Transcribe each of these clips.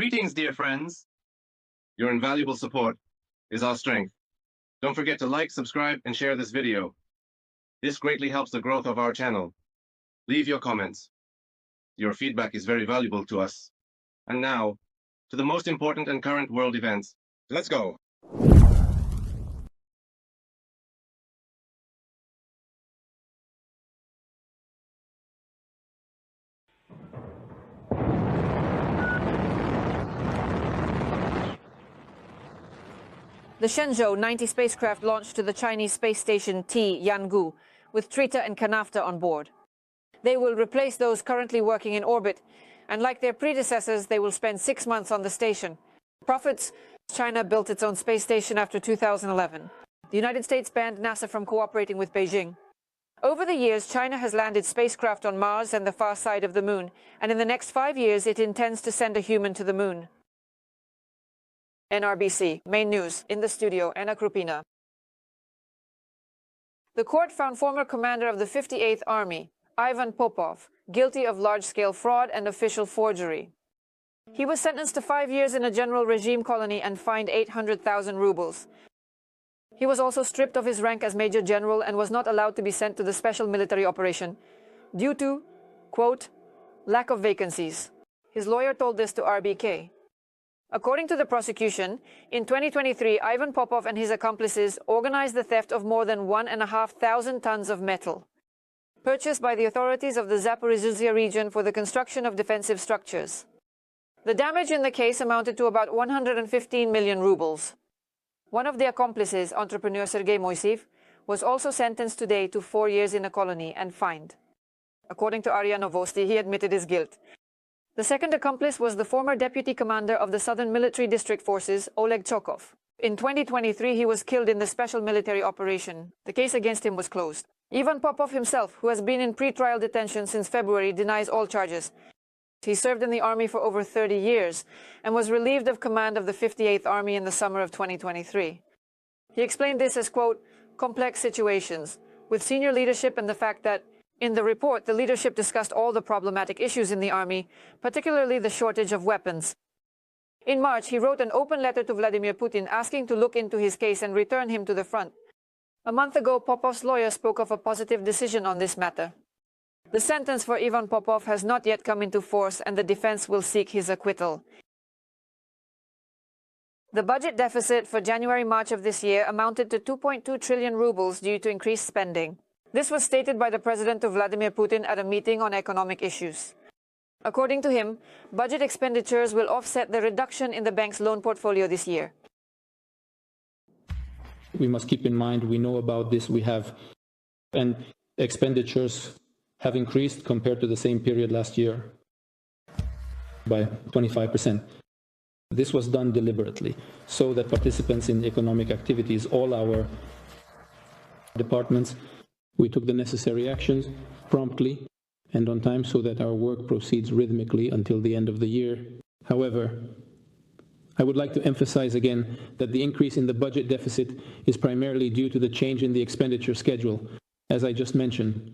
Greetings, dear friends. Your invaluable support is our strength. Don't forget to like, subscribe, and share this video. This greatly helps the growth of our channel. Leave your comments. Your feedback is very valuable to us. And now, to the most important and current world events. Let's go. The SHENZHOU-20 spacecraft launched to the Chinese space station Tiangong with Trita and Kanafta on board. They will replace those currently working in orbit, and like their predecessors, they will spend 6 months on the station. Profits: China built its own space station after 2011. The United States banned NASA from cooperating with Beijing. Over the years, China has landed spacecraft on Mars and the far side of the moon, and in the next 5 years, it intends to send a human to the moon. NRBC, main news, in the studio, Anna Krupina. The court found former commander of the 58th Army, Ivan Popov, guilty of large-scale fraud and official forgery. He was sentenced to 5 years in a general regime colony and fined 800,000 rubles. He was also stripped of his rank as Major General and was not allowed to be sent to the special military operation due to, quote, lack of vacancies. His lawyer told this to RBK. According to the prosecution, in 2023, Ivan Popov and his accomplices organized the theft of more than 1,500 tons of metal, purchased by the authorities of the Zaporizhzhia region for the construction of defensive structures. The damage in the case amounted to about 115 million rubles. One of the accomplices, entrepreneur Sergei Moiseev, was also sentenced today to 4 years in a colony and fined. According to RIA Novosti, he admitted his guilt. The second accomplice was the former deputy commander of the Southern Military District Forces, Oleg Chokov. In 2023, he was killed in the special military operation. The case against him was closed. Ivan Popov himself, who has been in pre-trial detention since February, denies all charges. He served in the army for over 30 years and was relieved of command of the 58th Army in the summer of 2023. He explained this as, quote, complex situations, with senior leadership and the fact that, in the report, the leadership discussed all the problematic issues in the army, particularly the shortage of weapons. In March, he wrote an open letter to Vladimir Putin asking to look into his case and return him to the front. A month ago, Popov's lawyer spoke of a positive decision on this matter. The sentence for Ivan Popov has not yet come into force, and the defense will seek his acquittal. The budget deficit for January-March of this year amounted to 2.2 trillion rubles due to increased spending. This was stated by the president of Vladimir Putin at a meeting on economic issues. According to him, budget expenditures will offset the reduction in the bank's loan portfolio this year. We must keep in mind, we know about this, and expenditures have increased compared to the same period last year by 25%. This was done deliberately, so that participants in economic activities, all our departments, we took the necessary actions promptly and on time so that our work proceeds rhythmically until the end of the year. However, I would like to emphasize again that the increase in the budget deficit is primarily due to the change in the expenditure schedule. As I just mentioned,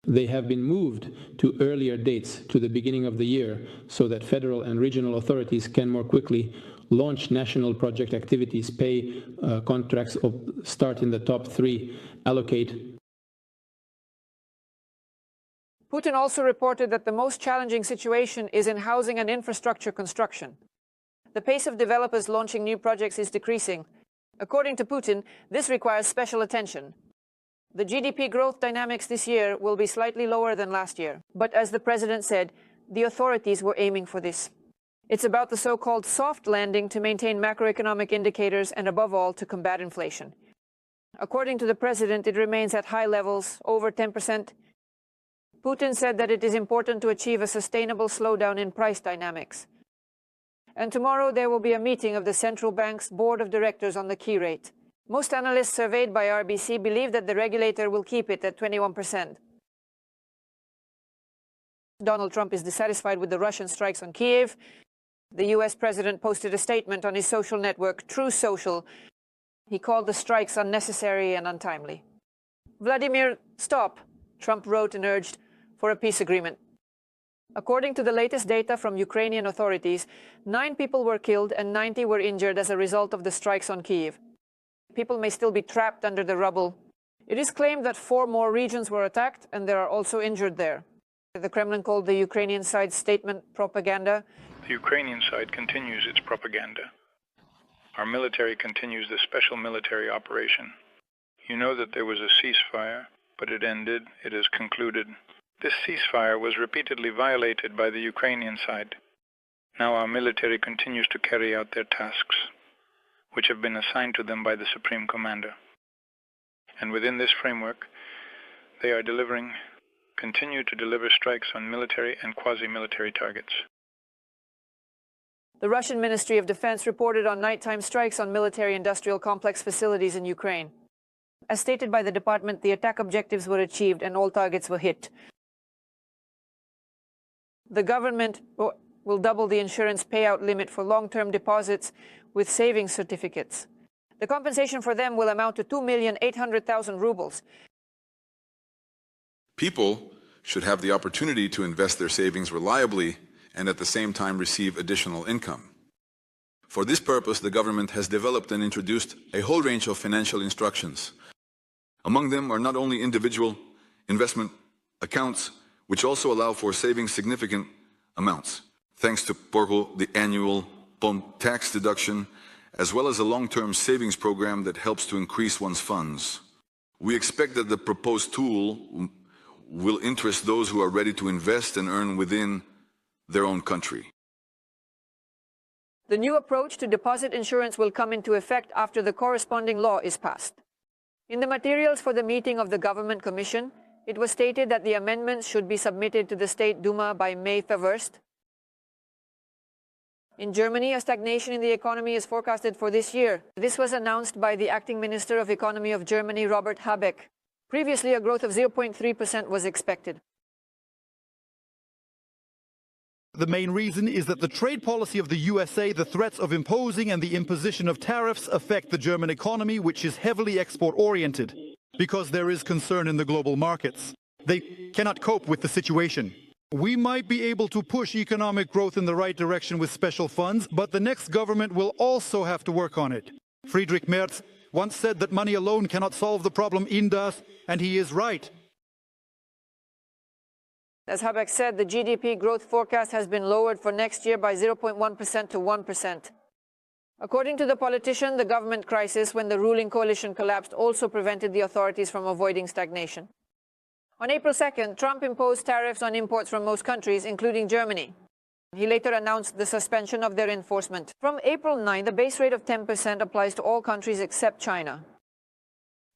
they have been moved to earlier dates, to the beginning of the year, so that federal and regional authorities can more quickly launch national project activities, pay contracts, start in the top 3, allocate. Putin also reported that the most challenging situation is in housing and infrastructure construction. The pace of developers launching new projects is decreasing. According to Putin, this requires special attention. The GDP growth dynamics this year will be slightly lower than last year. But as the president said, the authorities were aiming for this. It's about the so-called soft landing to maintain macroeconomic indicators and, above all, to combat inflation. According to the president, it remains at high levels, over 10%. Putin said that it is important to achieve a sustainable slowdown in price dynamics. And tomorrow there will be a meeting of the central bank's board of directors on the key rate. Most analysts surveyed by RBC believe that the regulator will keep it at 21%. Donald Trump is dissatisfied with the Russian strikes on Kyiv. The US president posted a statement on his social network, Truth Social. He called the strikes unnecessary and untimely. Vladimir, stop, Trump wrote and urged for a peace agreement. According to the latest data from Ukrainian authorities, 9 people were killed and 90 were injured as a result of the strikes on Kyiv. People may still be trapped under the rubble. It is claimed that 4 more regions were attacked and there are also injured there. The Kremlin called the Ukrainian side's statement propaganda. The Ukrainian side continues its propaganda. Our military continues the special military operation. You know that there was a ceasefire, but it ended, it is concluded. This ceasefire was repeatedly violated by the Ukrainian side. Now our military continues to carry out their tasks, which have been assigned to them by the Supreme Commander. And within this framework, they are continue to deliver strikes on military and quasi-military targets. The Russian Ministry of Defense reported on nighttime strikes on military-industrial complex facilities in Ukraine. As stated by the department, the attack objectives were achieved and all targets were hit. The government will double the insurance payout limit for long-term deposits with savings certificates. The compensation for them will amount to 2,800,000 rubles. People should have the opportunity to invest their savings reliably and at the same time receive additional income. For this purpose, the government has developed and introduced a whole range of financial instructions. Among them are not only individual investment accounts, which also allow for saving significant amounts, thanks to the annual tax deduction, as well as a long-term savings program that helps to increase one's funds. We expect that the proposed tool will interest those who are ready to invest and earn within their own country. The new approach to deposit insurance will come into effect after the corresponding law is passed. In the materials for the meeting of the Government Commission, it was stated that the amendments should be submitted to the State Duma by May 1st. In Germany, a stagnation in the economy is forecasted for this year. This was announced by the Acting Minister of Economy of Germany, Robert Habeck. Previously, a growth of 0.3% was expected. The main reason is that the trade policy of the USA, the threats of imposing and the imposition of tariffs affect the German economy, which is heavily export-oriented, because there is concern in the global markets. They cannot cope with the situation. We might be able to push economic growth in the right direction with special funds, but the next government will also have to work on it. Friedrich Merz once said that money alone cannot solve the problem in das, and he is right. As Habeck said, the GDP growth forecast has been lowered for next year by 0.1% to 1%. According to the politician, the government crisis when the ruling coalition collapsed also prevented the authorities from avoiding stagnation. On April 2nd, Trump imposed tariffs on imports from most countries, including Germany. He later announced the suspension of their enforcement. From April 9, the base rate of 10% applies to all countries except China.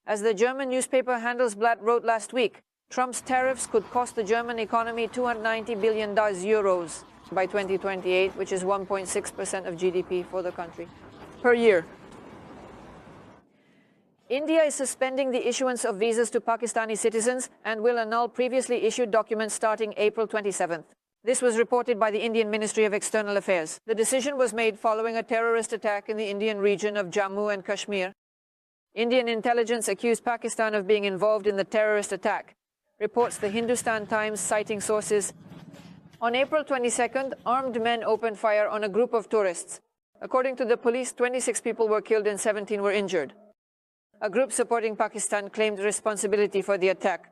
As the German newspaper Handelsblatt wrote last week, Trump's tariffs could cost the German economy 290 billion euros by 2028, which is 1.6% of GDP for the country per year. India is suspending the issuance of visas to Pakistani citizens and will annul previously issued documents starting April 27th. This was reported by the Indian Ministry of External Affairs. The decision was made following a terrorist attack in the Indian region of Jammu and Kashmir. Indian intelligence accused Pakistan of being involved in the terrorist attack, reports the Hindustan Times, citing sources. On April 22nd, armed men opened fire on a group of tourists. According to the police, 26 people were killed and 17 were injured. A group supporting Pakistan claimed responsibility for the attack.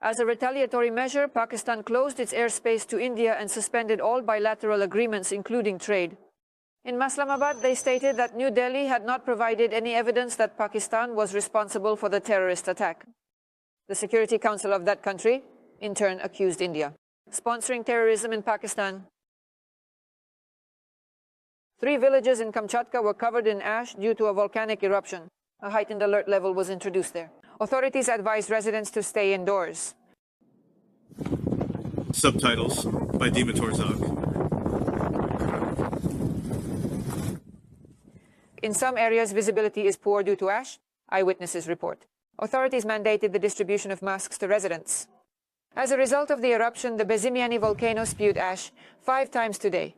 As a retaliatory measure, Pakistan closed its airspace to India and suspended all bilateral agreements, including trade. In Islamabad, they stated that New Delhi had not provided any evidence that Pakistan was responsible for the terrorist attack. The Security Council of that country, in turn, accused India sponsoring terrorism in Pakistan. 3 villages in Kamchatka were covered in ash due to a volcanic eruption. A heightened alert level was introduced there. Authorities advised residents to stay indoors. Subtitles by Dima Torzak. In some areas, visibility is poor due to ash, eyewitnesses report. Authorities mandated the distribution of masks to residents. As a result of the eruption, the Bezimiany volcano spewed ash 5 times today.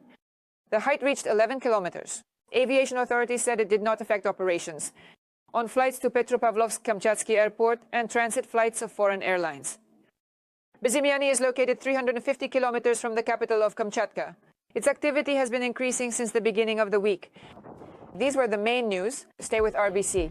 The height reached 11 kilometers. Aviation authorities said it did not affect operations on flights to Petropavlovsk-Kamchatsky Airport and transit flights of foreign airlines. Bezimiany is located 350 kilometers from the capital of Kamchatka. Its activity has been increasing since the beginning of the week. These were the main news. Stay with RBC.